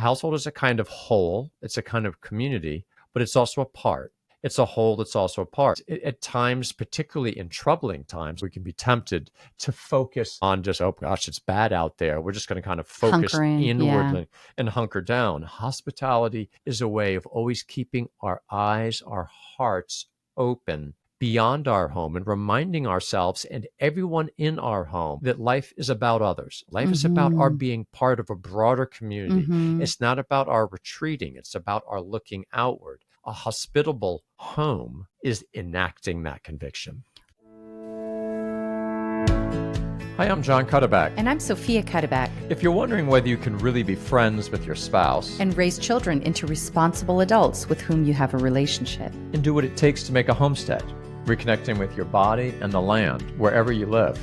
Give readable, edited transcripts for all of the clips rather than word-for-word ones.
A household is a kind of whole, it's a kind of community, but it's also a part. It's a whole that's also a part. At times, particularly in troubling times, we can be tempted to focus on just, oh gosh, it's bad out there. We're just going to kind of focus Hunker in, inwardly and hunker down. Hospitality is a way of always keeping our eyes, our hearts open beyond our home and reminding ourselves and everyone in our home that life is about others. Life is about our being part of a broader community. It's not about our retreating. It's about our looking outward. A hospitable home is enacting that conviction. Hi, I'm John Cuddeback. And I'm Sofia Cuddeback. If you're wondering whether you can really be friends with your spouse and raise children into responsible adults with whom you have a relationship and do what it takes to make a homestead, reconnecting with your body and the land wherever you live.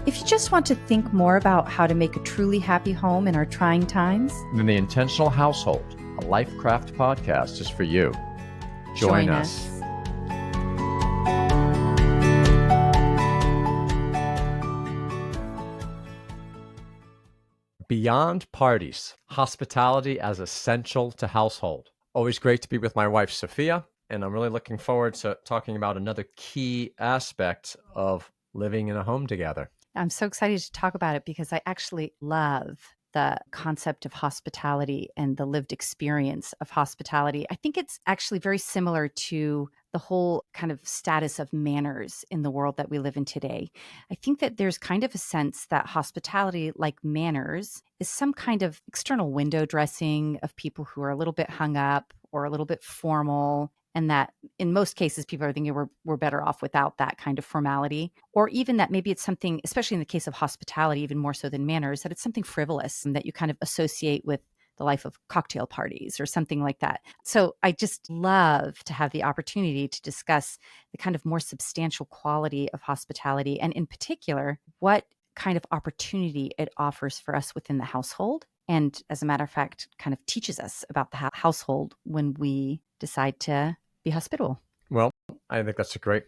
If you just want to think more about how to make a truly happy home in our trying times, then the Intentional Household, a LifeCraft podcast, is for you. Join us. Beyond parties, hospitality as essential to household. Always great to be with my wife, Sofia, and I'm really looking forward to talking about another key aspect of living in a home together. I'm so excited to talk about it because I actually love the concept of hospitality and the lived experience of hospitality. I think it's actually very similar to the whole kind of status of manners in the world that we live in today. I think that there's kind of a sense that hospitality, like manners, is some kind of external window dressing of people who are a little bit hung up or a little bit formal, and that in most cases, people are thinking we're better off without that kind of formality. Or even that maybe it's something, especially in the case of hospitality, even more so than manners, that it's something frivolous and that you kind of associate with the life of cocktail parties or something like that. So I just love to have the opportunity to discuss the kind of more substantial quality of hospitality, and in particular, what kind of opportunity it offers for us within the household. And as a matter of fact, kind of teaches us about the household when we decide to be hospitable. Well, I think that's a great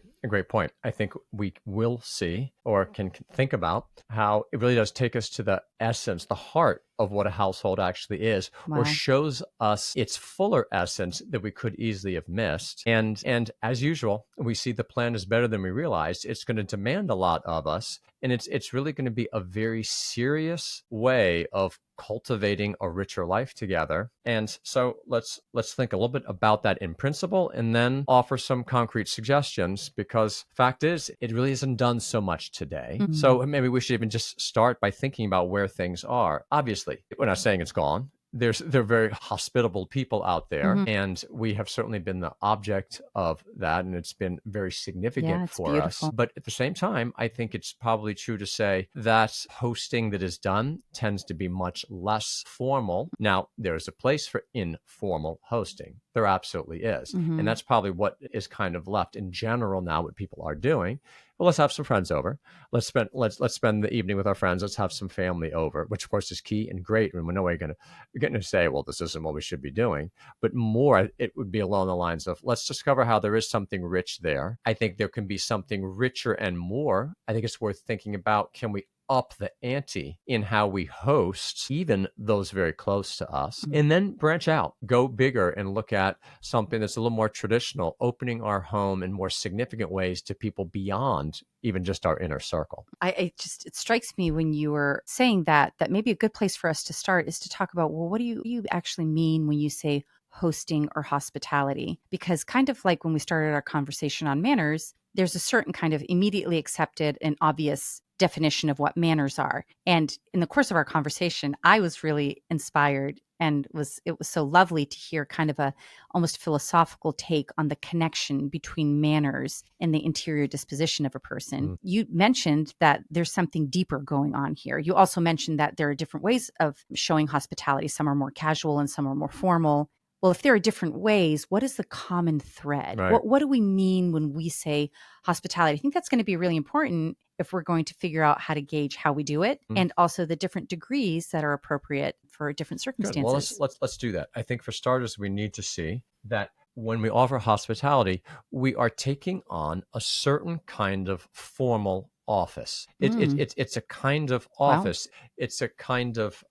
point. I think we will see or can think about how it really does take us to the essence, the heart of what a household actually is, or shows us its fuller essence that we could easily have missed. And as usual, we see the plan is better than we realized. It's going to demand a lot of us. And it's really going to be a very serious way of cultivating a richer life together. And so let's think a little bit about that in principle and then offer some concrete suggestions, because fact is, it really isn't done so much today. So maybe we should even just start by thinking about where things are. Obviously, we're not saying it's gone. There are very hospitable people out there, and we have certainly been the object of that, and it's been very significant for beautiful. Us. But at the same time, I think it's probably true to say that hosting that is done tends to be much less formal. Now, there's a place for informal hosting. There absolutely is. And that's probably what is kind of left in general now, what people are doing. Well, let's have some friends over. Let's spend the evening with our friends. Let's have some family over, which of course is key and great. And we know you're going to say, well, this isn't what we should be doing. But more, it would be along the lines of, let's discover how there is something rich there. I think there can be something richer and more. I think it's worth thinking about, can we up the ante in how we host even those very close to us, and then branch out, go bigger, and look at something that's a little more traditional, opening our home in more significant ways to people beyond even just our inner circle. It strikes me when you were saying that maybe a good place for us to start is to talk about, well, what do you actually mean when you say hosting or hospitality? Because kind of like when we started our conversation on manners, there's a certain kind of immediately accepted and obvious definition of what manners are. And in the course of our conversation, I was really inspired, and it was so lovely to hear kind of a almost philosophical take on the connection between manners and the interior disposition of a person. You mentioned that there's something deeper going on here. You also mentioned that there are different ways of showing hospitality. Some are more casual and some are more formal. Well, if there are different ways, what is the common thread? Right. What do we mean when we say hospitality? I think that's going to be really important if we're going to figure out how to gauge how we do it, and also the different degrees that are appropriate for different circumstances. Good. Well, let's do that. I think for starters, we need to see that when we offer hospitality, we are taking on a certain kind of formal office. It's a kind of office. Wow. It's a kind of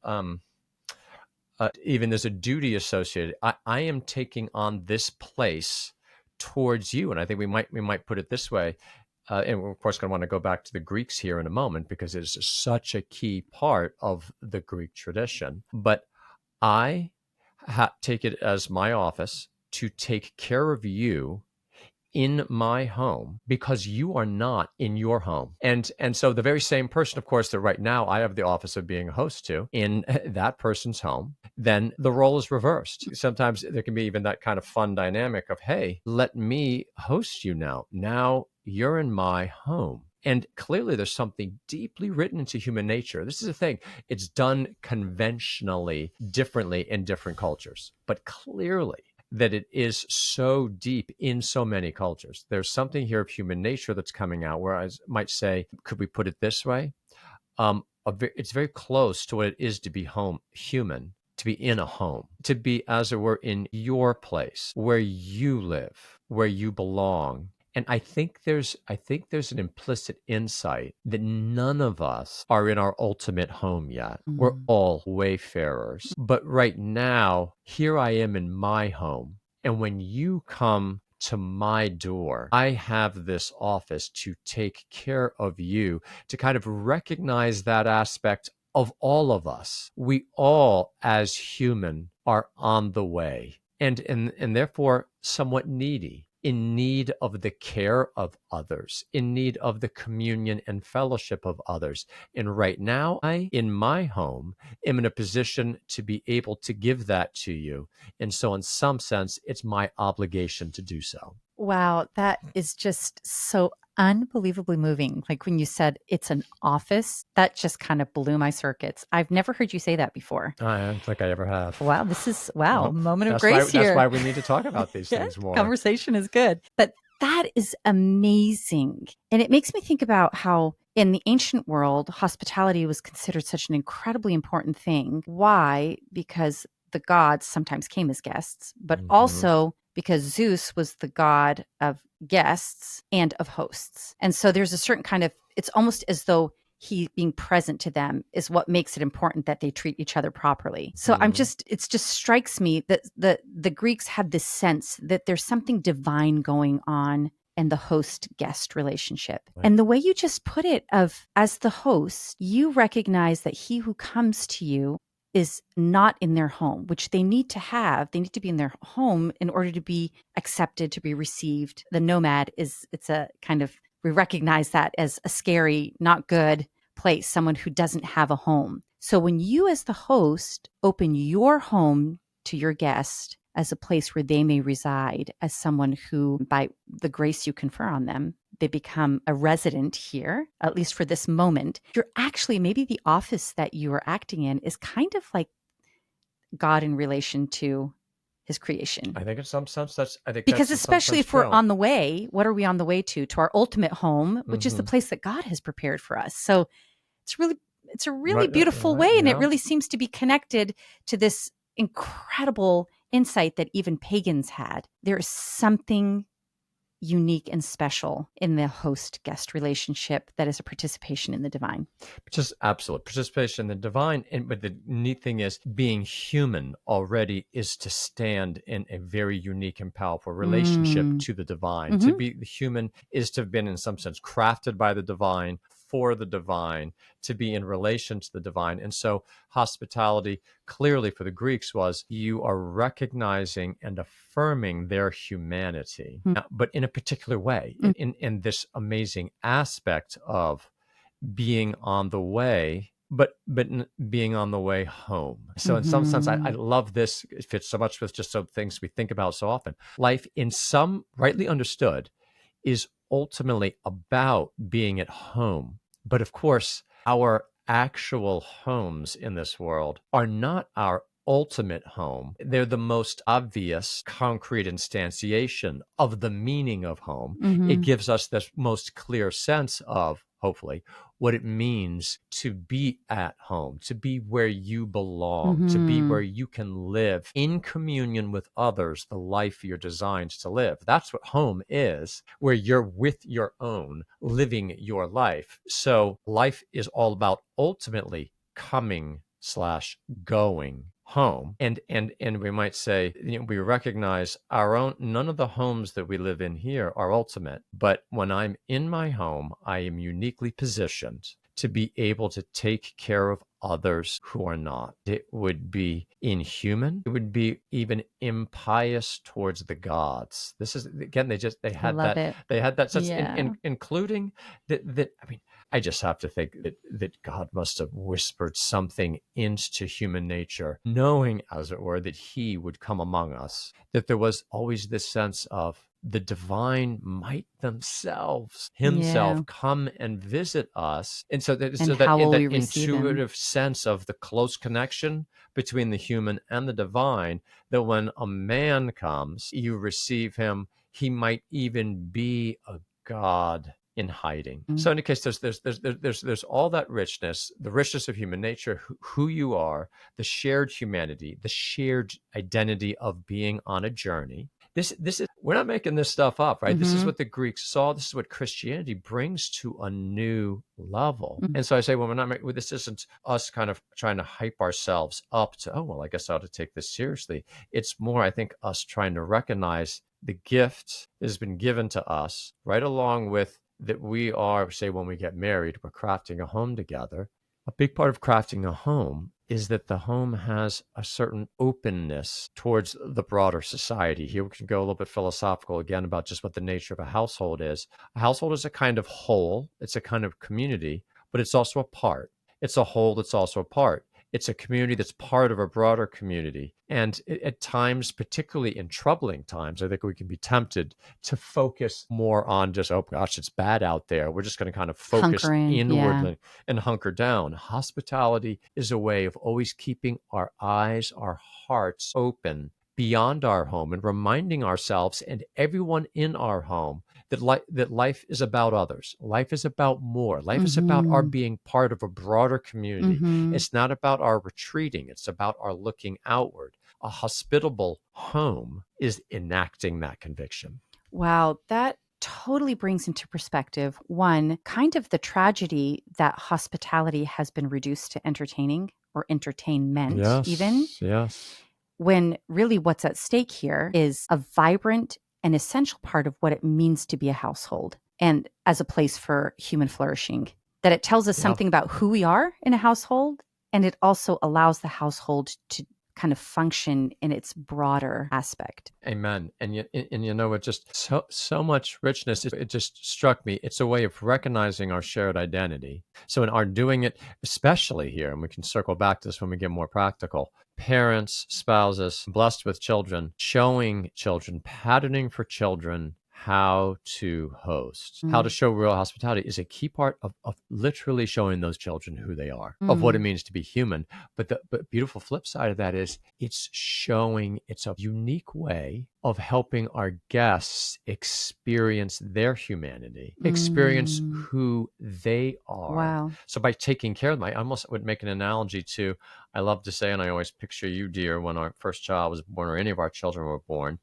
even there's a duty associated. I am taking on this place towards you. And I think we might put it this way. And we're of course going to want to go back to the Greeks here in a moment, because it's such a key part of the Greek tradition. But I take it as my office to take care of you in my home, because you are not in your home. And so the very same person, of course, that right now I have the office of being a host to in that person's home, then the role is reversed. Sometimes there can be even that kind of fun dynamic of, hey, let me host you now. Now you're in my home. And clearly there's something deeply written into human nature. This is the thing. It's done conventionally differently in different cultures, but clearly that it is so deep in so many cultures. There's something here of human nature that's coming out, where I might say, could we put it this way? It's very close to what it is to be human, to be in a home, to be, as it were, in your place, where you live, where you belong. And I think there's an implicit insight that none of us are in our ultimate home yet. We're all wayfarers. But right now, here I am in my home. And when you come to my door, I have this office to take care of you, to kind of recognize that aspect of all of us. We all, as human, are on the way, and therefore somewhat needy, in need of the care of others, in need of the communion and fellowship of others. And right now, I, in my home, am in a position to be able to give that to you. And so in some sense, it's my obligation to do so. Wow, that is just so unbelievably moving. Like when you said it's an office, that just kind of blew my circuits. I've never heard you say that before. I don't think I ever have. Wow, this is, wow, moment of That's grace here. That's why we need to talk about these Yeah, things more. Conversation is good. But that is amazing. And it makes me think about how in the ancient world, hospitality was considered such an incredibly important thing. Why? Because the gods sometimes came as guests, but also because Zeus was the god of guests and of hosts. And so there's a certain kind of, it's almost as though he being present to them is what makes it important that they treat each other properly. So it just strikes me that the Greeks had this sense that there's something divine going on in the host guest relationship. Right. And the way you just put it, of as the host, you recognize that he who comes to you is not in their home, which they need to have. They need to be in their home in order to be accepted, to be received. The nomad it's a kind of, we recognize that as a scary, not good place, someone who doesn't have a home. So when you as the host open your home to your guest as a place where they may reside, as someone who, by the grace you confer on them, they become a resident here, at least for this moment, you're actually, maybe the office that you are acting in is kind of like God in relation to his creation. I think in some sense that's, because especially if we're on the way, what are we on the way to? To our ultimate home, which is the place that God has prepared for us. So it's a really beautiful way. And it really seems to be connected to this incredible insight that even pagans had. There is something unique and special in the host-guest relationship that is a participation in the divine. Just absolute participation in the divine. But the neat thing is, being human already is to stand in a very unique and powerful relationship to the divine. To be human is to have been, in some sense, crafted by the divine, for the divine, to be in relation to the divine. And so hospitality, clearly for the Greeks, was you are recognizing and affirming their humanity, but in a particular way, in this amazing aspect of being on the way, but being on the way home. So in some sense, I love this. It fits so much with just some things we think about so often. Life, in some, rightly understood, is ultimately about being at home. But of course, our actual homes in this world are not our ultimate home. They're the most obvious, concrete instantiation of the meaning of home. It gives us the most clear sense of, hopefully, what it means to be at home, to be where you belong, to be where you can live in communion with others, the life you're designed to live. That's what home is, where you're with your own, living your life. So life is all about ultimately coming/going home, and we might say, we recognize our own, none of the homes that we live in here are ultimate, but when I'm in my home, I am uniquely positioned to be able to take care of others who are not. It would be inhuman. It would be even impious towards the gods. This is, again, they I had love that, it. such Yeah. including that. I mean, I just have to think that God must have whispered something into human nature, knowing, as it were, that he would come among us, that there was always this sense of the divine might themselves, Yeah. himself, come and visit us. And so that, And how in will we that receive him? intuitive sense of the close connection between the human and the divine, that when a man comes, you receive him. He might even be a God in hiding. Mm. So in any case, there's all that richness, the richness of human nature, who you are, the shared humanity, the shared identity of being on a journey. This is, we're not making this stuff up, right? This is Mm-hmm. what the Greeks saw. This is what Christianity brings to a new level. Mm. And so I say, well, we're not making, this isn't us kind of trying to hype ourselves up to, oh, well, I guess I ought to take this seriously. It's more, I think, us trying to recognize the gift that has been given to us, right along with that we are, say, when we get married, we're crafting a home together. A big part of crafting a home is that the home has a certain openness towards the broader society. Here we can go a little bit philosophical again about just what the nature of a household is. A household is a kind of whole, it's a kind of community, but it's also a part. It's a whole that's also a part. It's a community that's part of a broader community. And at times, particularly in troubling times, I think we can be tempted to focus more on just, oh gosh, it's bad out there. We're just going to kind of focus Hunker in. Yeah. inwardly and hunker down. Hospitality is a way of always keeping our eyes, our hearts open beyond our home and reminding ourselves and everyone in our home that life is about others. Life is about more. Life is about our Mm-hmm. being part of a broader community. Mm-hmm. It's not about our retreating. It's about our looking outward. A hospitable home is enacting that conviction. Wow, that totally brings into perspective one, kind of the tragedy that hospitality has been reduced to entertaining or entertainment, even, Yes, yes. when really what's at stake here is a vibrant and essential part of what it means to be a household and as a place for human flourishing. That it tells us Yep. something about who we are in a household, and it also allows the household to kind of function in its broader aspect. Amen. And you know, it just so much richness. It just struck me. It's a way of recognizing our shared identity. So in our doing it, especially here, and we can circle back to this when we get more practical. Parents, spouses, blessed with children, showing children, patterning for children how to host, how to Mm. show real hospitality is a key part of literally showing those children who they are, of what it Mm. means to be human. But the beautiful flip side of that is it's showing, it's a unique way of helping our guests experience their humanity, experience Mm. who they are. Wow. So by taking care of them, I almost would make an analogy to, I love to say, and I always picture you, dear, when our first child was born or any of our children were born,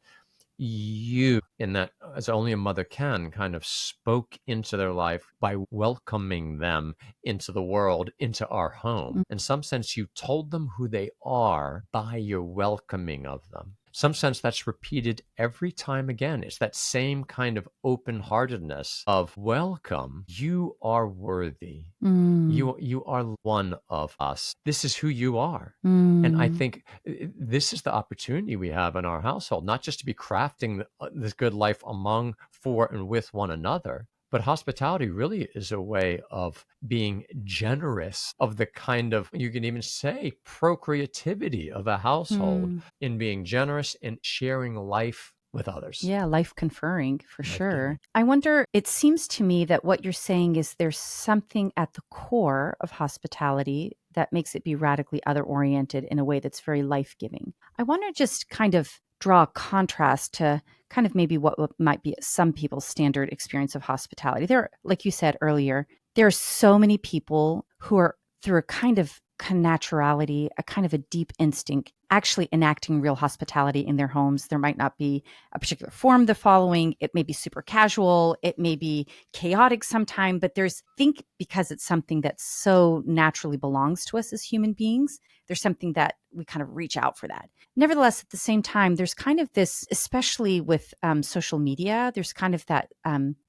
you, in that, as only a mother can, kind of spoke into their life by welcoming them into the world, into our home. In some sense, you told them who they are by your welcoming of them. Some sense that's repeated every time again. It's that same kind of open-heartedness of welcome. You are worthy. Mm. You are one of us. This is who you are. And I Mm. think this is the opportunity we have in our household, not just to be crafting this good life among, for, and with one another, but hospitality really is a way of being generous, of the kind of, you can even say, procreativity of a household, Mm. in being generous and sharing life with others. Yeah, life conferring for Life sure. giving. I wonder, it seems to me that what you're saying is there's something at the core of hospitality that makes it be radically other oriented in a way that's very life giving. I want to just kind of draw a contrast to kind of maybe what might be some people's standard experience of hospitality. There, like you said earlier, there are so many people who are through a kind of connaturality, a kind of a deep instinct, actually enacting real hospitality in their homes. There might not be a particular form they're following. It may be super casual. It may be chaotic sometime, but think because it's something that so naturally belongs to us as human beings, there's something that we kind of reach out for that. Nevertheless, at the same time, there's kind of this, especially with social media, there's kind of that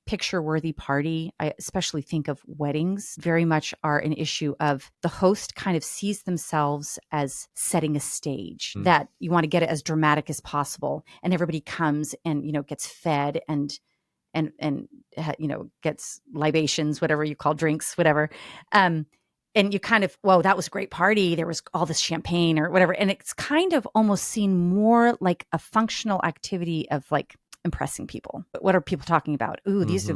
picture-worthy party. I especially think of weddings very much are an issue of the host kind of sees themselves as setting a stage, that you want to get it as dramatic as possible. And everybody comes and, gets fed and gets libations, whatever you call drinks, whatever. And you kind of, whoa, that was a great party. There was all this champagne or whatever. And it's kind of almost seen more like a functional activity of like impressing people. But what are people talking about? Ooh, these are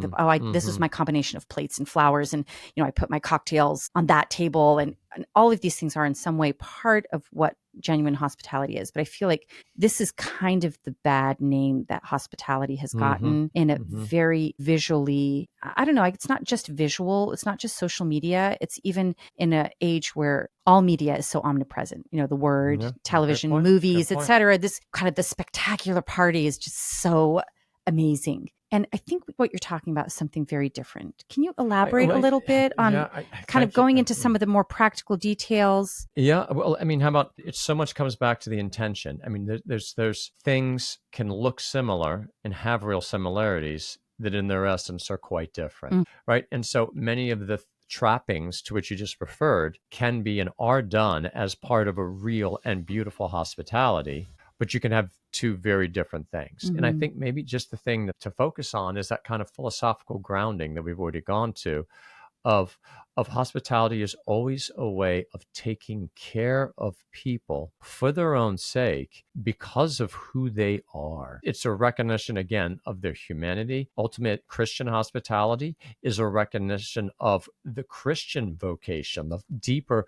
this is my combination of plates and flowers. And, I put my cocktails on that table, and all of these things are in some way part of what genuine hospitality is. But I feel like this is kind of the bad name that hospitality has gotten in a very visually, I don't know, it's not just visual, it's not just social media, it's even in an age where all media is so omnipresent, the word, television, movies, etc. This kind of the spectacular party is just so amazing. And I think what you're talking about is something very different. Can you elaborate a little bit on kind of going into some of the more practical details? Yeah. Well, I mean, how about it? So much comes back to the intention. I mean, there's things can look similar and have real similarities that in their essence are quite different, right? And so many of the trappings to which you just referred can be and are done as part of a real and beautiful hospitality, but you can have two very different things. And I think maybe just the thing to focus on is that kind of philosophical grounding that we've already gone to of hospitality is always a way of taking care of people for their own sake because of who they are. It's a recognition, again, of their humanity. Ultimate Christian hospitality is a recognition of the Christian vocation, the deeper,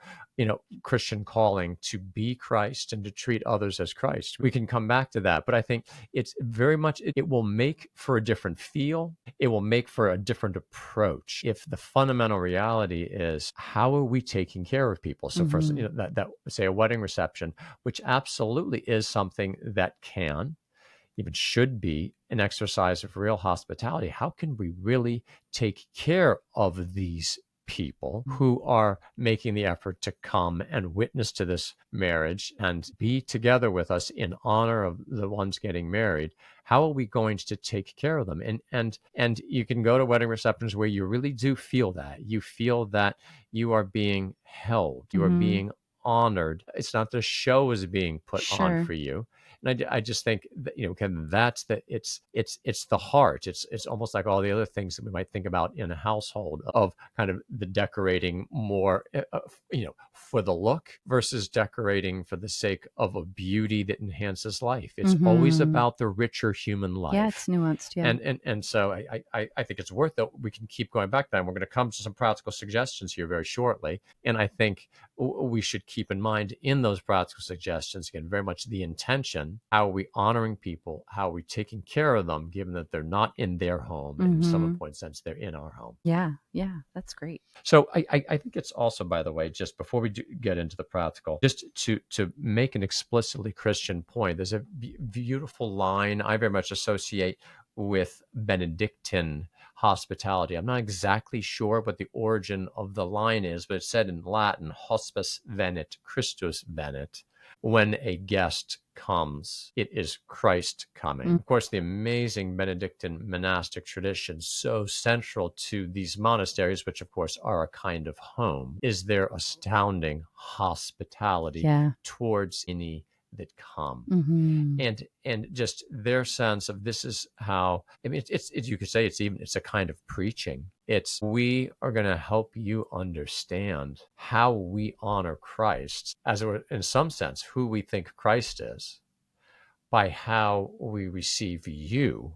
Christian calling to be Christ and to treat others as Christ. We can come back to that, but I think it's very much, it will make for a different feel. It will make for a different approach if the fundamental reality is, how are we taking care of people? So first, that say a wedding reception, which absolutely is something that can, even should be, an exercise of real hospitality. How can we really take care of these people who are making the effort to come and witness to this marriage and be together with us in honor of the ones getting married? How are we going to take care of them? And you can go to wedding receptions where you really do feel that. You feel that you are being held, you are being honored. It's not the show is being put on for you. And I just think that, that's it's the heart. It's almost like all the other things that we might think about in a household of kind of the decorating more, for the look versus decorating for the sake of a beauty that enhances life. It's always about the richer human life. Yeah, it's nuanced. Yeah. And so I think it's worth it. We can keep going back to that. And we're going to come to some practical suggestions here very shortly. And I think we should keep in mind in those practical suggestions, again, very much the intention. How are we honoring people? How are we taking care of them, given that they're not in their home? In some important sense, they're in our home. Yeah, that's great. So I think it's also, by the way, just before we get into the practical, just to make an explicitly Christian point, there's a beautiful line I very much associate with Benedictine hospitality. I'm not exactly sure what the origin of the line is, but it's said in Latin, hospes venit, Christus venit. When a guest comes, it is Christ coming. Of course, the amazing Benedictine monastic tradition, so central to these monasteries, which of course are a kind of home, is their astounding hospitality towards any that come. And just their sense of this is how, I mean, it's you could say it's a kind of preaching. It's, we are going to help you understand how we honor Christ, as it were, in some sense, who we think Christ is, by how we receive you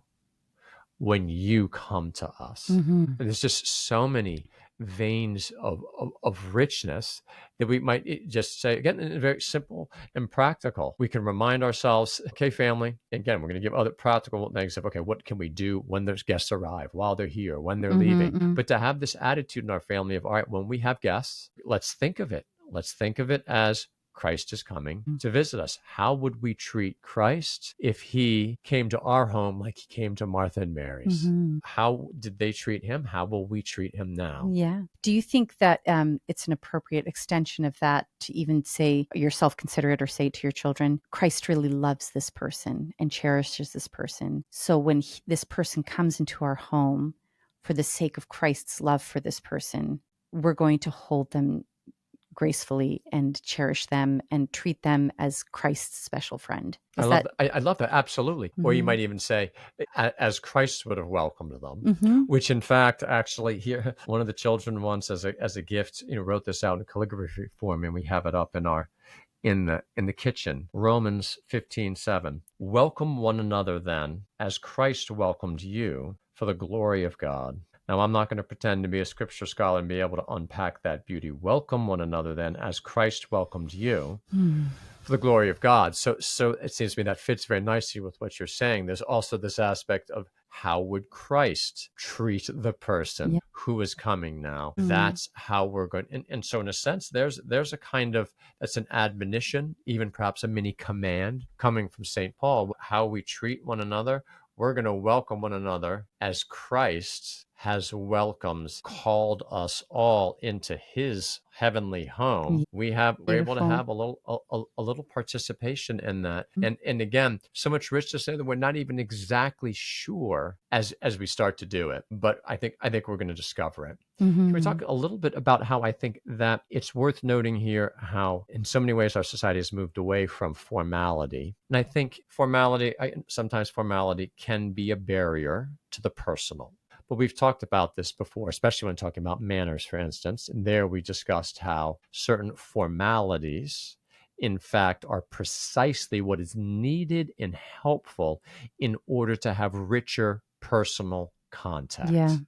when you come to us. There's just so many veins of richness that we might just say, again, very simple and practical. We can remind ourselves, okay, family, again, we're going to give other practical things of, okay, what can we do when those guests arrive, while they're here, when they're leaving? But to have this attitude in our family of, all right, when we have guests, let's think of it. Let's think of it as Christ is coming to visit us. How would we treat Christ if he came to our home like he came to Martha and Mary's? How did they treat him? How will we treat him now? Yeah. Do you think that it's an appropriate extension of that to even say yourself, consider it, or say to your children, Christ really loves this person and cherishes this person. So when this person comes into our home, for the sake of Christ's love for this person, we're going to hold them gracefully and cherish them and treat them as Christ's special friend. I love that. Absolutely. Or you might even say, as Christ would have welcomed them, which in fact, actually here, one of the children once as a gift, wrote this out in calligraphy form, and we have it up in the kitchen. Romans 15:7. Welcome one another then, as Christ welcomed you, for the glory of God. Now, I'm not going to pretend to be a scripture scholar and be able to unpack that beauty. Welcome one another then, as Christ welcomed you, for the glory of God. So it seems to me that fits very nicely with what you're saying. There's also this aspect of how would Christ treat the person who is coming now? That's how we're going. And so in a sense, there's a kind of, that's an admonition, even perhaps a mini command coming from St. Paul, how we treat one another. We're going to welcome one another as Christ has called us all into his heavenly home. We're able to have a little participation in that. And again, so much richness there that we're not even exactly sure as we start to do it. But I think we're going to discover it. Can we talk a little bit about how I think that it's worth noting here how in so many ways our society has moved away from formality. And I think sometimes formality can be a barrier to the personal. But we've talked about this before, especially when talking about manners, for instance. And there we discussed how certain formalities, in fact, are precisely what is needed and helpful in order to have richer personal contact. Yeah,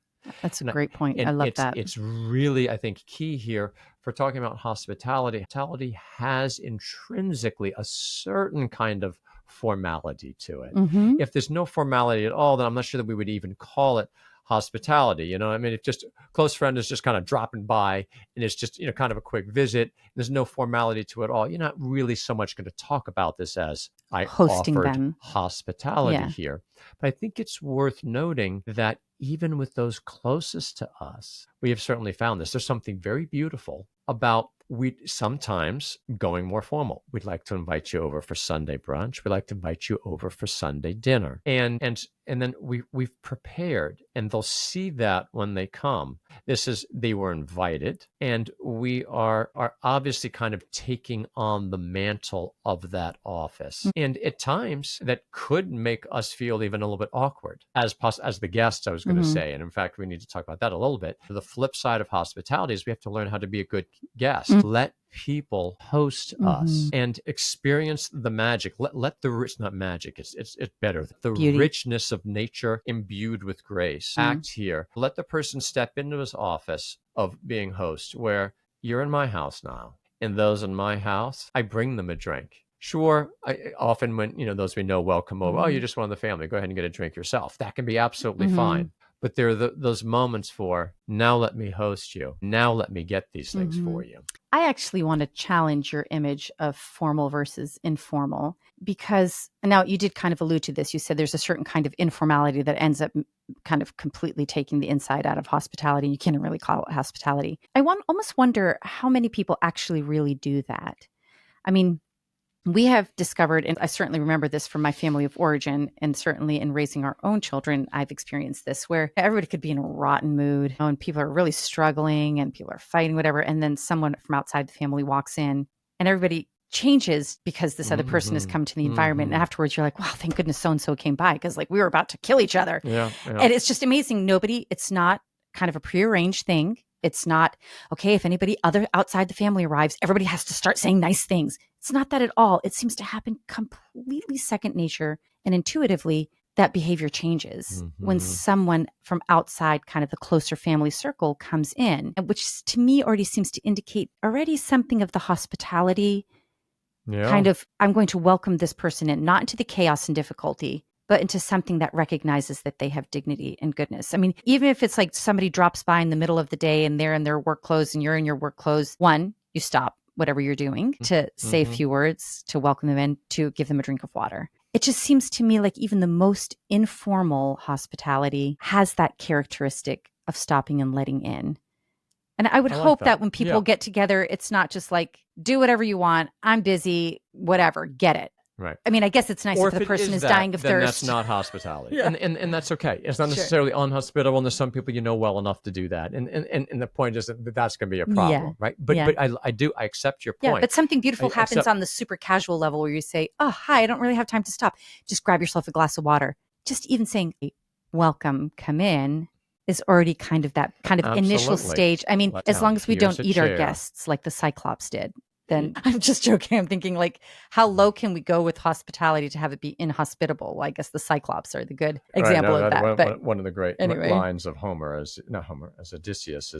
that's a great point. I love that. It's really, I think, key here for talking about hospitality. Hospitality has intrinsically a certain kind of formality to it. If there's no formality at all, then I'm not sure that we would even call it hospitality. If just a close friend is just kind of dropping by and it's just, kind of a quick visit, there's no formality to it at all. You're not really so much going to talk about this as I hosting offered them. Hospitality here. But I think it's worth noting that even with those closest to us, we have certainly found this. There's something very beautiful about we sometimes going more formal. We'd like to invite you over for Sunday brunch. We'd like to invite you over for Sunday dinner. And then we've prepared, and they'll see that when they come. They were invited, and we are obviously kind of taking on the mantle of that office. And at times that could make us feel even a little bit awkward as the guests, I was going to say. And in fact, we need to talk about that a little bit. The flip side of hospitality is we have to learn how to be a good guest. Let people host us and experience the magic. Let the not magic. It's better. The beauty, richness of nature imbued with grace. Act here. Let the person step into his office of being host, where you're in my house now, and those in my house, I bring them a drink. Sure, often when those we know welcome over. Oh, you're just one of the family. Go ahead and get a drink yourself. That can be absolutely fine. But there are those moments for, now let me host you. Now let me get these things for you. I actually want to challenge your image of formal versus informal, because now you did kind of allude to this. You said there's a certain kind of informality that ends up kind of completely taking the inside out of hospitality. You can't really call it hospitality. I almost wonder how many people actually really do that. I mean, we have discovered, and I certainly remember this from my family of origin, and certainly in raising our own children, I've experienced this, where everybody could be in a rotten mood, and people are really struggling and people are fighting, whatever. And then someone from outside the family walks in and everybody changes because this other person has come to the environment. And afterwards you're like, wow, thank goodness so-and-so came by, because we were about to kill each other. And it's just amazing. It's not kind of a prearranged thing. It's not, okay, if anybody outside the family arrives, everybody has to start saying nice things. It's not that at all. It seems to happen completely second nature, and intuitively that behavior changes when someone from outside kind of the closer family circle comes in, which to me already seems to indicate something of the hospitality kind of, I'm going to welcome this person in, not into the chaos and difficulty, but into something that recognizes that they have dignity and goodness. I mean, even if it's like somebody drops by in the middle of the day and they're in their work clothes and you're in your work clothes, one, you stop. whatever you're doing, to say a few words, to welcome them in, to give them a drink of water. It just seems to me like even the most informal hospitality has that characteristic of stopping and letting in. And I would hope that when people get together, it's not just like, do whatever you want. I'm busy, whatever, get it. Right. I mean, I guess it's nice if the person is dying of then thirst. That's not hospitality. And that's okay. It's not necessarily unhospitable, and there's some people you know well enough to do that. And the point is that that's going to be a problem, right? But I accept your point. Yeah, but something beautiful happens on the super casual level where you say, oh, hi, I don't really have time to stop. Just grab yourself a glass of water. Just even saying, welcome, come in, is already kind of that kind of initial stage. I mean, as long as we don't eat our guests like the Cyclops did, then I'm just joking. I'm thinking like, how low can we go with hospitality to have it be inhospitable? Well, I guess the Cyclops are the good example of that. One of the great lines of Homer, as Odysseus,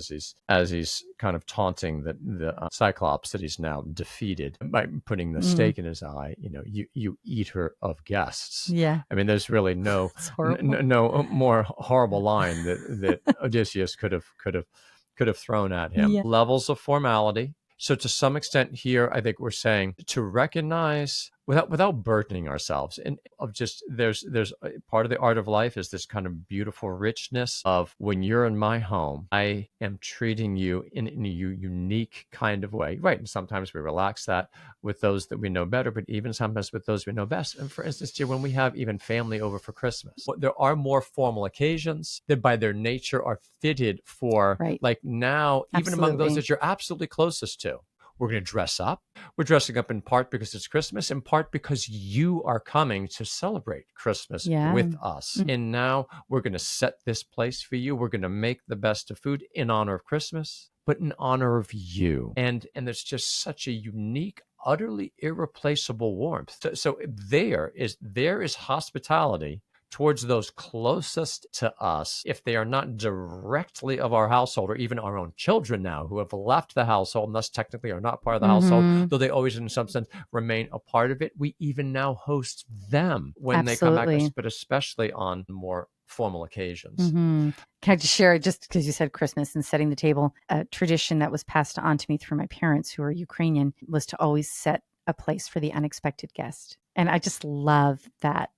as he's kind of taunting the Cyclops that he's now defeated by putting the stake in his eye. You eater of guests. Yeah. I mean, there's really no more horrible line that Odysseus could have thrown at him. Yeah. Levels of formality. So to some extent here, I think we're saying to recognize without burdening ourselves, and of just there's a part of the art of life is this kind of beautiful richness of when you're in my home, I am treating you in a unique kind of way, right? And sometimes we relax that with those that we know better, but even sometimes with those we know best. And for instance, here, when we have even family over for Christmas, there are more formal occasions that by their nature are fitted for, like now, even among those that you're absolutely closest to. We're going to dress up. We're dressing up in part because it's Christmas, in part because you are coming to celebrate Christmas with us. And now we're going to set this place for you. We're going to make the best of food in honor of Christmas, but in honor of you. And there's just such a unique, utterly irreplaceable warmth. So there is hospitality towards those closest to us, if they are not directly of our household, or even our own children now who have left the household and thus technically are not part of the household, though they always in some sense remain a part of it. We even now host them when they come back, but especially on more formal occasions. Can I just share, just because you said Christmas and setting the table, a tradition that was passed on to me through my parents who are Ukrainian was to always set a place for the unexpected guest. And I just love that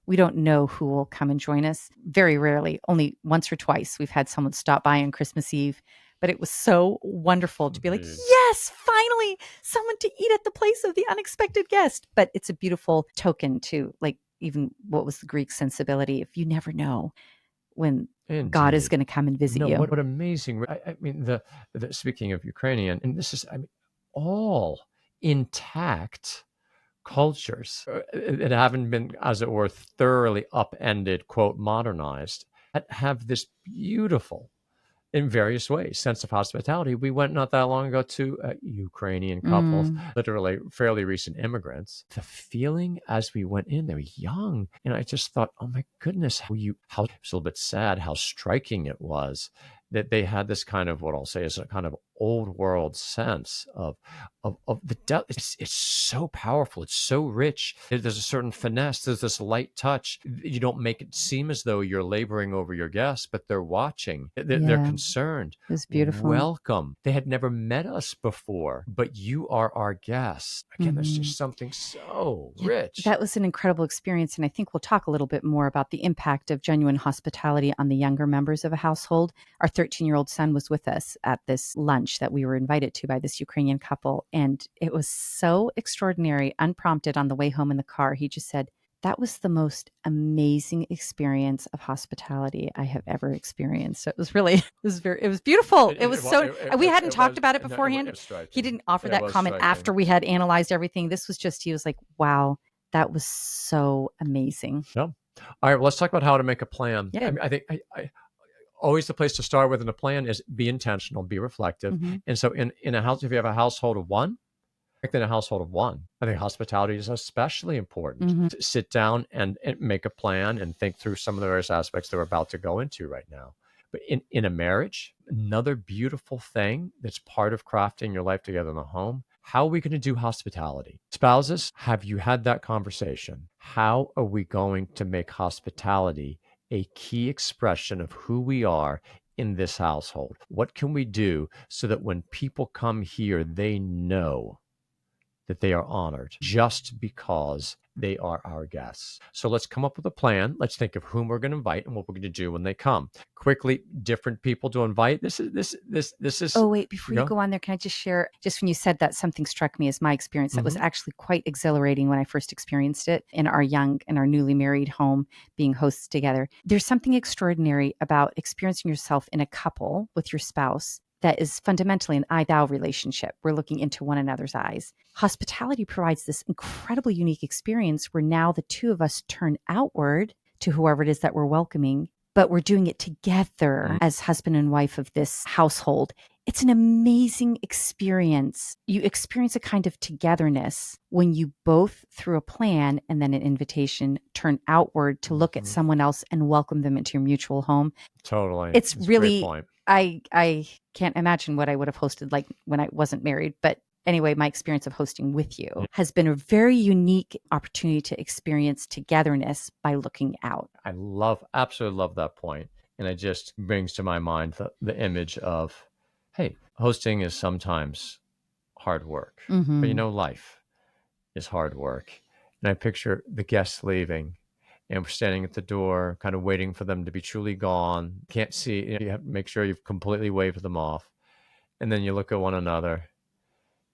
we don't know who will come and join us. Very rarely, only once or twice, we've had someone stop by on Christmas Eve. But it was so wonderful to be like, yes, finally, someone to eat at the place of the unexpected guest. But it's a beautiful token to, like, even what was the Greek sensibility, if you never know when God is going to come and visit you. What amazing. I mean, the speaking of Ukrainian, and this is, all intact cultures that haven't been, as it were, thoroughly upended, quote, modernized, that have this beautiful, in various ways, sense of hospitality. We went not that long ago to a Ukrainian couple, literally fairly recent immigrants. The feeling as we went in, they were young. And I just thought, oh my goodness, how it was a little bit sad how striking it was that they had this kind of, what I'll say is a kind of old world sense of the depth. It's so powerful. It's so rich. There's a certain finesse. There's this light touch. You don't make it seem as though you're laboring over your guests, but they're watching. They're concerned. It was beautiful. Welcome. They had never met us before, but you are our guests. Again, there's just something so rich. That was an incredible experience. And I think we'll talk a little bit more about the impact of genuine hospitality on the younger members of a household. Our 13-year-old son was with us at this lunch that we were invited to by this Ukrainian couple. And it was so extraordinary, unprompted on the way home in the car. He just said, that was the most amazing experience of hospitality I have ever experienced. So it was really, it was beautiful. We hadn't talked about it beforehand. He didn't offer that comment after we had analyzed everything. This was just, he was like, wow, that was so amazing. Yeah. All right, well, let's talk about how to make a plan. Yeah. I think always the place to start with in a plan is be intentional, be reflective. And so in a house, if you have a household of one, in a household of one, I think hospitality is especially important. To sit down and make a plan and think through some of the various aspects that we're about to go into right now. But in a marriage, another beautiful thing that's part of crafting your life together in the home, how are we going to do hospitality? Spouses, have you had that conversation? How are we going to make hospitality a key expression of who we are in this household? What can we do so that when people come here, they know that they are honored just because they are our guests? So let's come up with a plan. Let's think of whom we're going to invite and what we're going to do when they come. Quickly, different people to invite. This is. Oh, wait, before you Go. go on there, can I just share, just when you said that, something struck me as my experience that was Mhm. actually quite exhilarating when I first experienced it in our newly married home, being hosts together. There's something extraordinary about experiencing yourself in a couple with your spouse that is fundamentally an I-thou relationship. We're looking into one another's eyes. Hospitality provides this incredibly unique experience where now the two of us turn outward to whoever it is that we're welcoming, but we're doing it together as husband and wife of this household. It's an amazing experience. You experience a kind of togetherness when you both, through a plan and then an invitation, turn outward to look at someone else and welcome them into your mutual home. Totally. It's That's a great really, point. I can't imagine what I would have hosted like when I wasn't married. But anyway, my experience of hosting with you has been a very unique opportunity to experience togetherness by looking out. I absolutely love that point. And it just brings to my mind the image of, hey, hosting is sometimes hard work, but life is hard work. And I picture the guests leaving and we're standing at the door, kind of waiting for them to be truly gone. Can't see, you have to make sure you've completely waved them off. And then you look at one another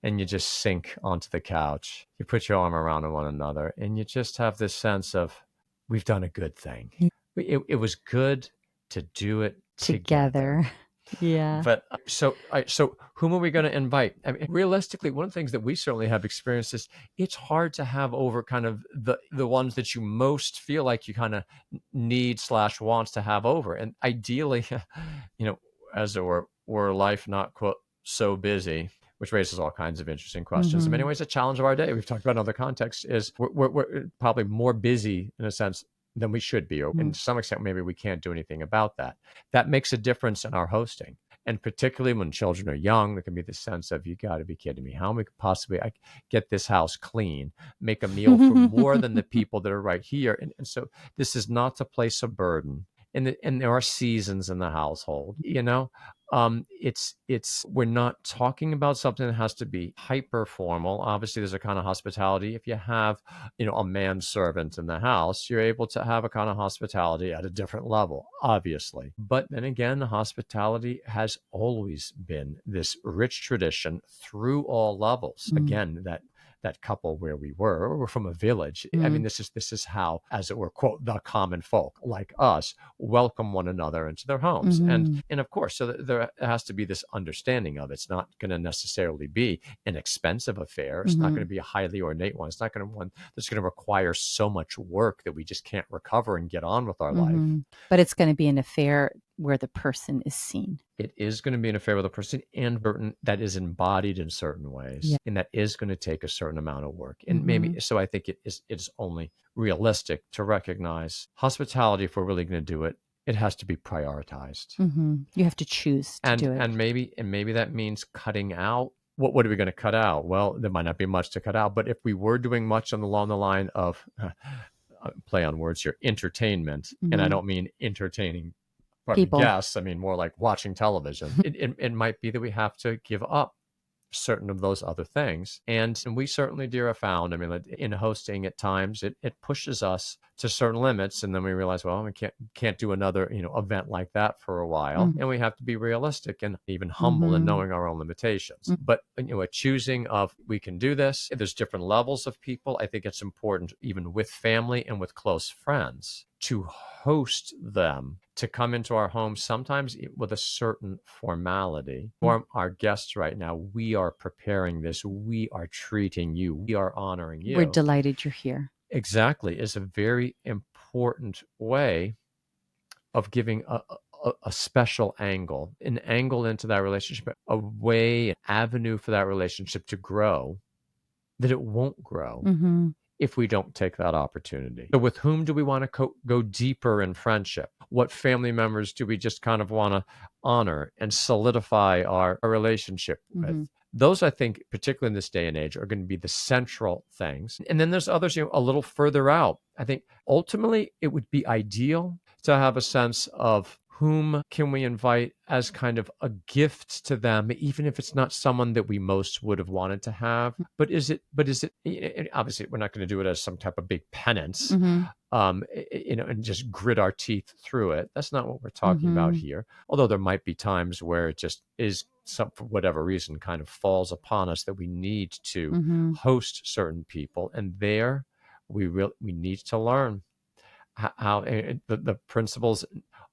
and you just sink onto the couch. You put your arm around one another and you just have this sense of, we've done a good thing. It was good to do it together. Yeah. But so whom are we going to invite? I mean, realistically, one of the things that we certainly have experienced is it's hard to have over kind of the ones that you most feel like you kind of need/wants to have over. And ideally, as it were life not quote so busy, which raises all kinds of interesting questions. In many ways, a challenge of our day, we've talked about in other contexts, is we're probably more busy in a sense than we should be, or in some extent, maybe we can't do anything about that. That makes a difference in our hosting. And particularly when children are young, there can be this sense of, you got to be kidding me. How am I possibly get this house clean, make a meal for more than the people that are right here? And so this is not to place a burden. And there are seasons in the household, we're not talking about something that has to be hyper formal. Obviously, there's a kind of hospitality. If you have, a manservant in the house, you're able to have a kind of hospitality at a different level, obviously. But then again, hospitality has always been this rich tradition through all levels. Again, that couple where we're from a village. I mean, this is how, as it were, quote, the common folk like us welcome one another into their homes. And of course, so there has to be this understanding of it's not going to necessarily be an expensive affair. It's not going to be a highly ornate one. It's not going to one that's going to require so much work that we just can't recover and get on with our life. But it's going to be an affair where the person is seen. It is going to be an affair with a person and that is embodied in certain ways. And that is going to take a certain amount of work. And maybe, so I think it is only realistic to recognize hospitality. If we're really going to do it, it has to be prioritized. You have to choose to do it. And maybe that means cutting out. What are we going to cut out? Well, there might not be much to cut out, but if we were doing much along the line of play on words here, entertainment, and I don't mean entertaining People. guests, I mean more like watching television. It might be that we have to give up certain of those other things. And we certainly, dear, have found, I mean, in hosting at times, it pushes us to certain limits. And then we realize, well, we can't do another, event like that for a while. And we have to be realistic and even humble in knowing our own limitations. But, a choosing of, we can do this. There's different levels of people. I think it's important, even with family and with close friends, to host them, to come into our home, sometimes with a certain formality. For our guests right now, we are preparing this. We are treating you. We are honoring you. We're delighted you're here. Exactly. Is a very important way of giving a special angle, an angle into that relationship, a way, an avenue for that relationship to grow, that it won't grow if we don't take that opportunity. So with whom do we want to go deeper in friendship? What family members do we just kind of want to honor and solidify our relationship with? Those, I think, particularly in this day and age, are going to be the central things. And then there's others, a little further out. I think ultimately it would be ideal to have a sense of whom can we invite as kind of a gift to them, even if it's not someone that we most would have wanted to have? But is it, obviously we're not going to do it as some type of big penance, Mm-hmm. And just grit our teeth through it. That's not what we're talking about Mm-hmm. here. Although there might be times where it just is for whatever reason kind of falls upon us that we need to Mm-hmm. host certain people. And there we need to learn how the principles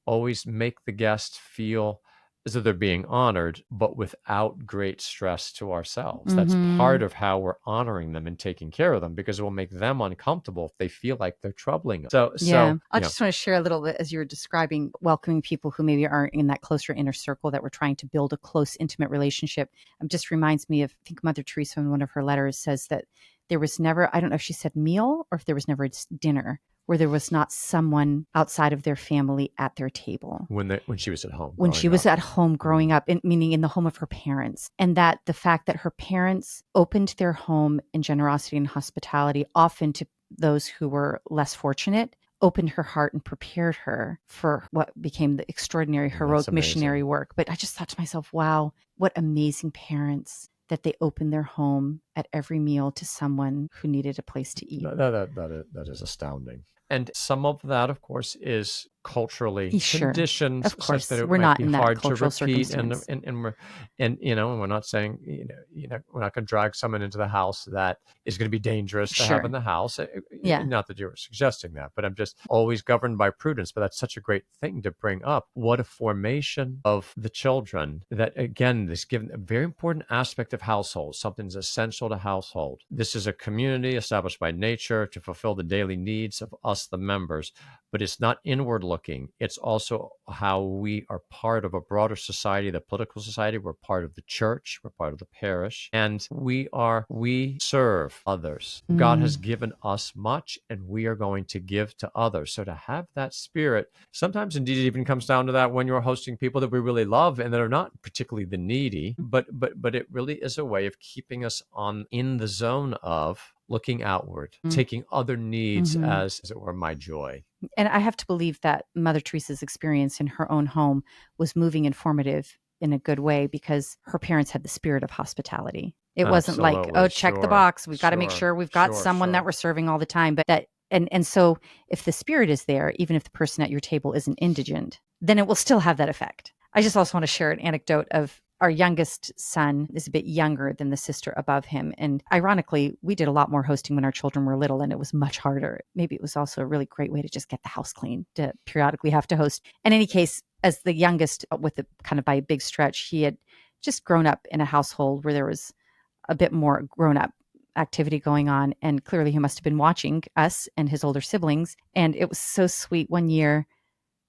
always make the guest feel as though they're being honored, but without great stress to ourselves. That's Mm-hmm. part of how we're honoring them and taking care of them, because it will make them uncomfortable if they feel like they're troubling us. Yeah. I just want to share a little bit as you were describing welcoming people who maybe aren't in that closer inner circle that we're trying to build a close, intimate relationship. It just reminds me of, I think Mother Teresa in one of her letters says that there was never, I don't know if she said meal or if there was never a dinner where there was not someone outside of their family at their table. When she was at home. When she was at home growing up, meaning in the home of her parents. And that the fact that her parents opened their home in generosity and hospitality, often to those who were less fortunate, opened her heart and prepared her for what became the extraordinary, heroic missionary work. But I just thought to myself, wow, what amazing parents that they opened their home at every meal to someone who needed a place to eat. That is astounding. And some of that, of course, is culturally conditioned, of course, such that it we're might not be in that hard to cultural repeat. circumstance. And we're not saying, we're not going to drag someone into the house that is going to be dangerous to have in the house. Yeah. Not that you're suggesting that, but I'm just always governed by prudence. But that's such a great thing to bring up. What a formation of the children that, again, this given a very important aspect of household, something's essential to household. This is a community established by nature to fulfill the daily needs of us, the members. But it's not inward looking. It's also how we are part of a broader society, the political society. We're part of the church. We're part of the parish. And we serve others. God has given us much, and we are going to give to others. So to have that spirit, sometimes indeed it even comes down to that when you're hosting people that we really love and that are not particularly the needy, but it really is a way of keeping us in the zone of looking outward, taking other needs as it were, my joy. And I have to believe that Mother Teresa's experience in her own home was moving and formative in a good way because her parents had the spirit of hospitality. It wasn't like, oh, check the box. We've got to make sure we've got someone that we're serving all the time. But that, and so if the spirit is there, even if the person at your table isn't indigent, then it will still have that effect. I just also want to share an anecdote of our youngest son is a bit younger than the sister above him. And ironically, we did a lot more hosting when our children were little, and it was much harder. Maybe it was also a really great way to just get the house clean, to periodically have to host. In any case, as the youngest, with kind of by a big stretch, he had just grown up in a household where there was a bit more grown-up activity going on. And clearly he must have been watching us and his older siblings. And it was so sweet. One year,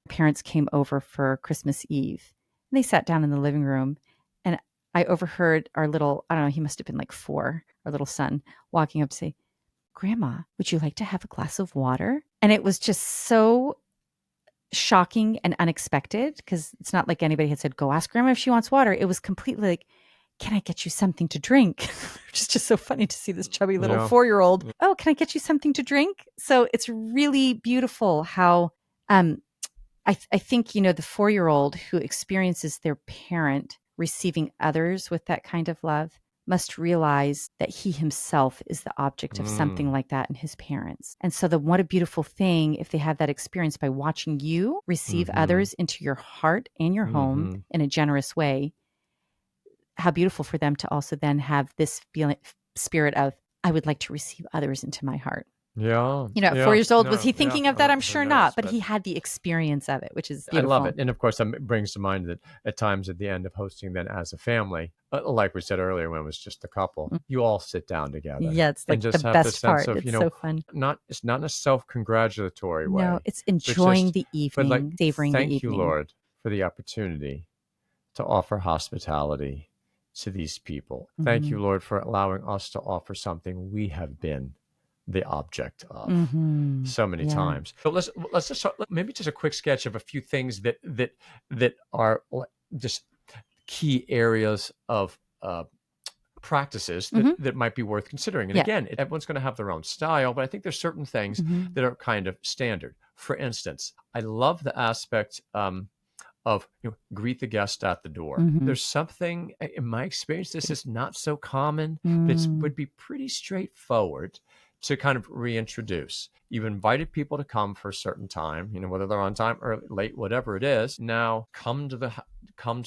parents came over for Christmas Eve. And they sat down in the living room. And I overheard our little, I don't know, he must have been like 4, our little son, walking up to say, "Grandma, would you like to have a glass of water?" And it was just so shocking and unexpected, because it's not like anybody had said, "Go ask Grandma if she wants water." It was completely like, "Can I get you something to drink?" Which is just so funny to see this chubby little 4-year-old. "Oh, can I get you something to drink?" So it's really beautiful how I think, the 4-year-old who experiences their parent receiving others with that kind of love must realize that he himself is the object of something like that in his parents. And so what a beautiful thing if they have that experience by watching you receive others into your heart and your home in a generous way. How beautiful for them to also then have this spirit of, I would like to receive others into my heart. Yeah. 4 years old, was he thinking of that? I'm sure not, but he had the experience of it, which is beautiful. I love it. And of course, that brings to mind that at times at the end of hosting then as a family, like we said earlier, when it was just a couple, you all sit down together. Yeah, it's like and just the have best this sense part. of, It's so fun. It's not in a self-congratulatory way. No, it's enjoying the evening, savoring the evening. Thank you, Lord, for the opportunity to offer hospitality to these people. Thank you, Lord, for allowing us to offer something we have been the object of so many times. So let's just maybe just a quick sketch of a few things that are just key areas of practices that might be worth considering. And again, everyone's going to have their own style, but I think there's certain things that are kind of standard. For instance, I love the aspect of greet the guest at the door. There's something, in my experience, this is not so common, but it would be pretty straightforward to kind of reintroduce. You've invited people to come for a certain time, whether they're on time or late, whatever it is. Now come to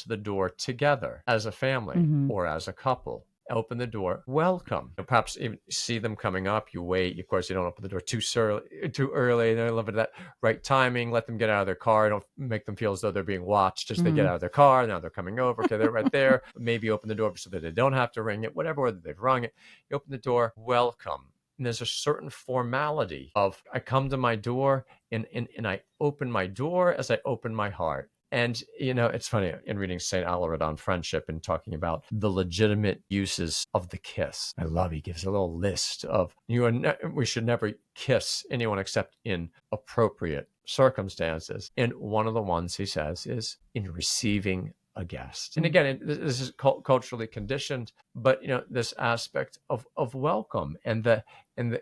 the door together as a family or as a couple. Open the door, welcome. Perhaps even see them coming up. You wait. Of course, you don't open the door too early. They're a little bit of that right timing. Let them get out of their car. Don't make them feel as though they're being watched as they get out of their car. Now they're coming over. Okay, they're right there. Maybe open the door so that they don't have to ring it, whatever, whether they've rung it. You open the door, welcome. And there's a certain formality of I come to my door and I open my door as I open my heart. And, it's funny, in reading St. Alred on friendship and talking about the legitimate uses of the kiss, he gives a little list of, we should never kiss anyone except in appropriate circumstances. And one of the ones he says is in receiving a guest. And again, this is culturally conditioned, but this aspect of welcome and the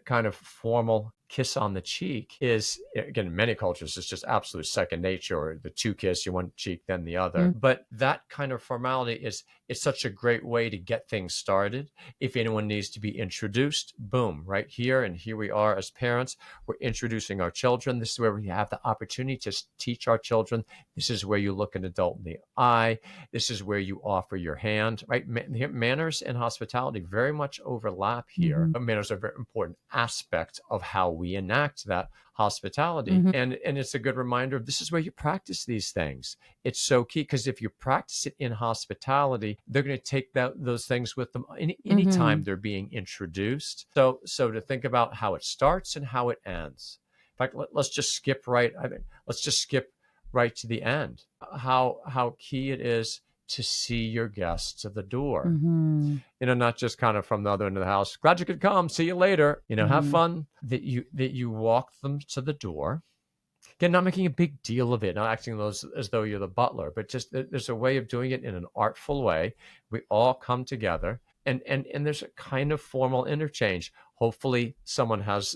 kind of formal kiss on the cheek is, again, in many cultures, it's just absolute second nature, or the two kiss, you one cheek, then the other. But that kind of formality is such a great way to get things started. If anyone needs to be introduced, boom, right here. And here we are as parents, we're introducing our children. This is where we have the opportunity to teach our children. This is where you look an adult in the eye. This is where you offer your hand, right? Manners and hospitality very much overlap here. But manners are a very important aspect of how we enact that hospitality. And it's a good reminder of this is where you practice these things. It's so key, because if you practice it in hospitality, they're going to take those things with them anytime they're being introduced. So to think about how it starts and how it ends. In fact, let's just skip right. Let's just skip right to the end. How key it is to see your guests at the door. Not just kind of from the other end of the house. Glad you could come. See you later. Have fun. That you walk them to the door. Again, not making a big deal of it, not acting as though you're the butler, but just there's a way of doing it in an artful way. We all come together, and there's a kind of formal interchange. Hopefully, someone has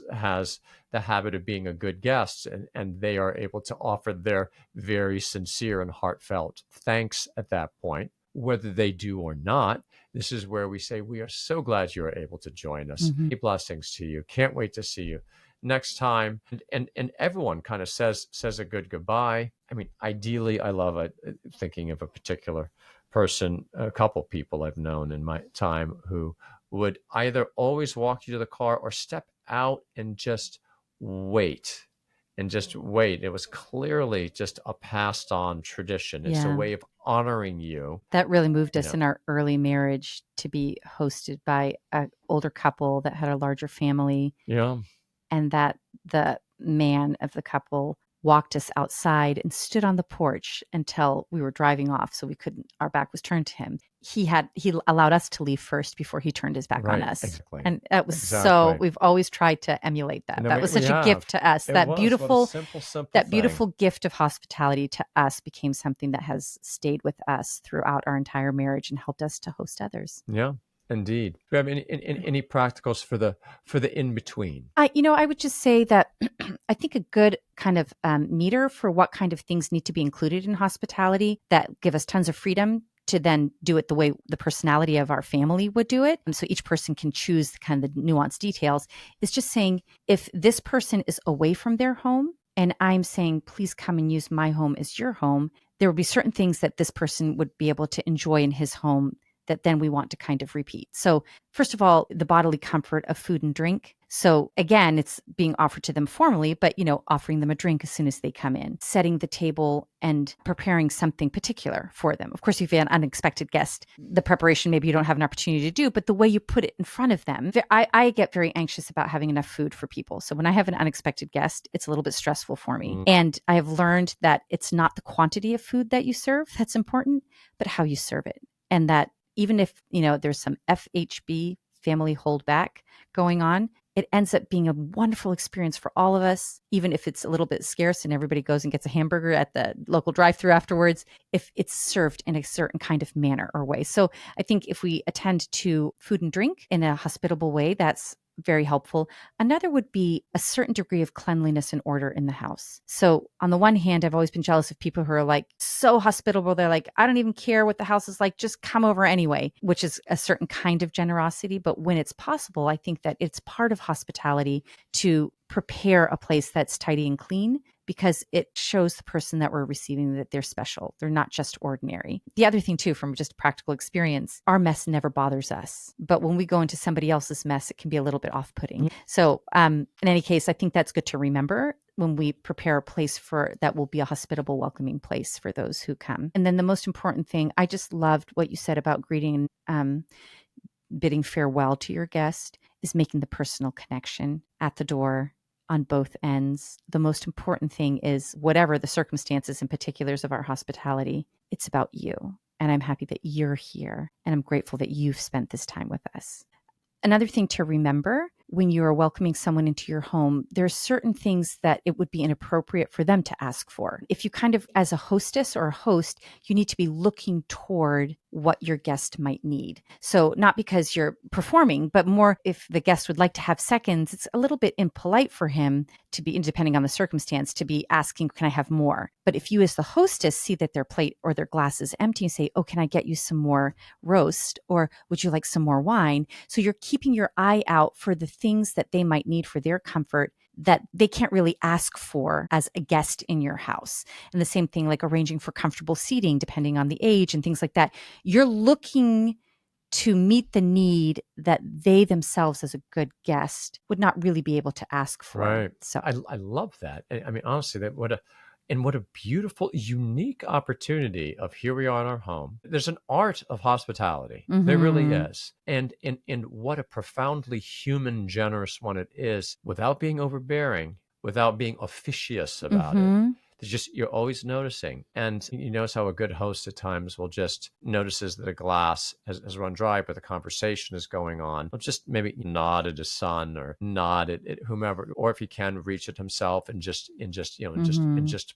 the habit of being a good guest, and they are able to offer their very sincere and heartfelt thanks at that point. Whether they do or not, this is where we say, we are so glad you are able to join us. Blessings to you. Can't wait to see you next time. And everyone kind of says a good goodbye. I mean, ideally, I love it. Thinking of a particular person, a couple people I've known in my time who would either always walk you to the car or step out and just wait. It was clearly just a passed on tradition. It's a way of honoring you. That really moved us in our early marriage to be hosted by an older couple that had a larger family. Yeah. And that the man of the couple walked us outside and stood on the porch until we were driving off. So our back was turned to him. He allowed us to leave first before he turned his back on us. Exactly. And that was so, we've always tried to emulate that. That was such a gift to us. That beautiful gift of hospitality to us became something that has stayed with us throughout our entire marriage and helped us to host others. Yeah. Indeed. Do you have any practicals for the in between? I would just say that I think a good kind of meter for what kind of things need to be included in hospitality that give us tons of freedom to then do it the way the personality of our family would do it. So each person can choose kind of the nuanced details. Is just saying, if this person is away from their home and I'm saying, please come and use my home as your home, there would be certain things that this person would be able to enjoy in his home that then we want to kind of repeat. So first of all, the bodily comfort of food and drink. So again, it's being offered to them formally, but offering them a drink as soon as they come in, setting the table and preparing something particular for them. Of course, if you have an unexpected guest, the preparation maybe you don't have an opportunity to do, but the way you put it in front of them. I get very anxious about having enough food for people. So when I have an unexpected guest, it's a little bit stressful for me. And I have learned that it's not the quantity of food that you serve that's important, but how you serve it. And that even if, there's some FHB, family holdback going on, it ends up being a wonderful experience for all of us, even if it's a little bit scarce and everybody goes and gets a hamburger at the local drive-thru afterwards, if it's served in a certain kind of manner or way. So I think if we attend to food and drink in a hospitable way, that's very helpful. Another would be a certain degree of cleanliness and order in the house. So on the one hand, I've always been jealous of people who are like so hospitable. They're like, I don't even care what the house is like, just come over anyway, which is a certain kind of generosity. But when it's possible, I think that it's part of hospitality to prepare a place that's tidy and clean, because it shows the person that we're receiving that they're special. They're not just ordinary. The other thing too, from just practical experience, our mess never bothers us. But when we go into somebody else's mess, it can be a little bit off-putting. So in any case, I think that's good to remember when we prepare a place that will be a hospitable, welcoming place for those who come. And then the most important thing, I just loved what you said about greeting and bidding farewell to your guest, is making the personal connection at the door on both ends. The most important thing is, whatever the circumstances and particulars of our hospitality, it's about you. And I'm happy that you're here. And I'm grateful that you've spent this time with us. Another thing to remember when you are welcoming someone into your home, there are certain things that it would be inappropriate for them to ask for. If you kind of, as a hostess or a host, you need to be looking toward what your guest might need. So not because you're performing, but more if the guest would like to have seconds, it's a little bit impolite for him to be, depending on the circumstance, to be asking, can I have more? But if you as the hostess see that their plate or their glass is empty and say, oh, can I get you some more roast? Or would you like some more wine? So you're keeping your eye out for the things that they might need for their comfort that they can't really ask for as a guest in your house. And the same thing, like arranging for comfortable seating, depending on the age and things like that. You're looking to meet the need that they themselves, as a good guest, would not really be able to ask for. Right. So I love that. I mean, honestly, what a beautiful, unique opportunity of here we are in our home. There's an art of hospitality. There really is. And what a profoundly human, generous one it is, without being overbearing, without being officious about it. There's just, you're always noticing. And you notice how a good host at times will just notices that a glass has run dry, but the conversation is going on. He'll just maybe nod at his son or nod at whomever, or if he can, reach it himself and just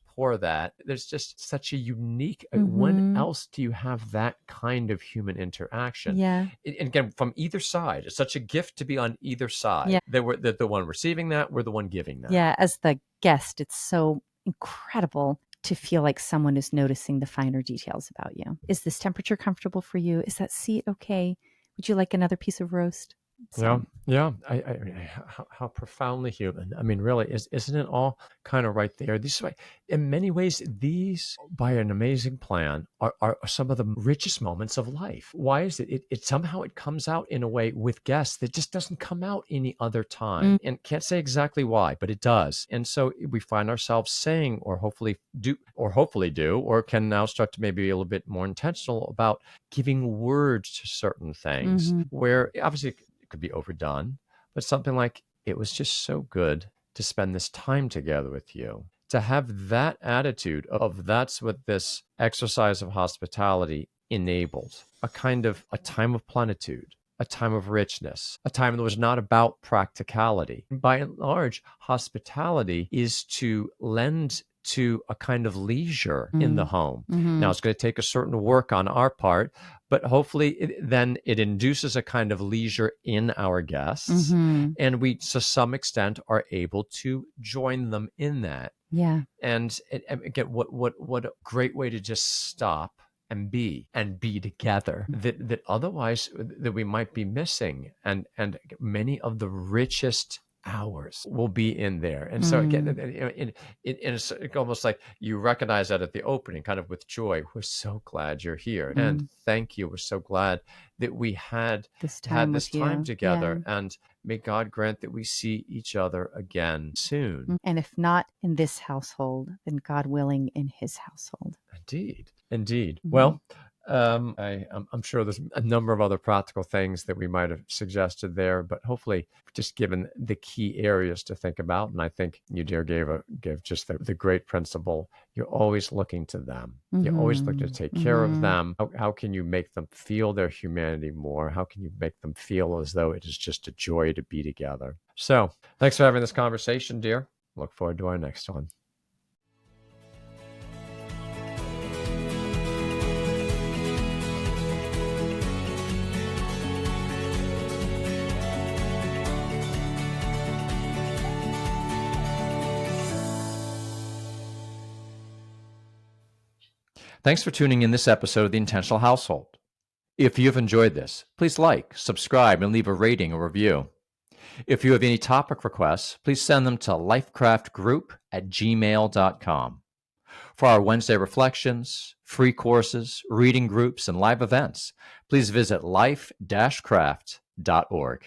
pour that. There's just such a unique, when else do you have that kind of human interaction? yeah. And again, from either side, it's such a gift to be on either side. Yeah. That the one receiving that, we're the one giving that. Yeah. As the guest, it's so incredible to feel like someone is noticing the finer details about you. Is this temperature comfortable for you? Is that seat okay? Would you like another piece of roast? So. Yeah. How profoundly human. I mean, really, isn't it all kind of right there? In many ways, these, by an amazing plan, are some of the richest moments of life. Why is it? It somehow it comes out in a way with guests that just doesn't come out any other time, and can't say exactly why, but it does. And so we find ourselves saying, or hopefully do, or can now start to maybe be a little bit more intentional about giving words to certain things, where obviously could be overdone, but something like, it was just so good to spend this time together with you. To have that attitude of, that's what this exercise of hospitality enabled, a kind of a time of plenitude, a time of richness, a time that was not about practicality. By and large, hospitality is to lend to a kind of leisure in the home. Now, it's going to take a certain work on our part, but hopefully then it induces a kind of leisure in our guests, and we, to some extent, are able to join them in that. Yeah. And again, what a great way to just stop and be together that otherwise that we might be missing, and many of the richest hours will be in there. And so again, it's almost like you recognize that at the opening, kind of with joy. We're so glad you're here, and thank you. We're so glad that we had this time together, and may God grant that we see each other again soon. And if not in this household, then God willing, in his household. Indeed. Well, I'm sure there's a number of other practical things that we might have suggested there, but hopefully just given the key areas to think about. And I think you, dear, gave just the great principle. You're always looking to them. You're always looking to take care of them. How can you make them feel their humanity more? How can you make them feel as though it is just a joy to be together? So thanks for having this conversation, dear. Look forward to our next one. Thanks for tuning in this episode of The Intentional Household. If you've enjoyed this, please like, subscribe, and leave a rating or review. If you have any topic requests, please send them to lifecraftgroup@gmail.com. For our Wednesday reflections, free courses, reading groups, and live events, please visit life-craft.org.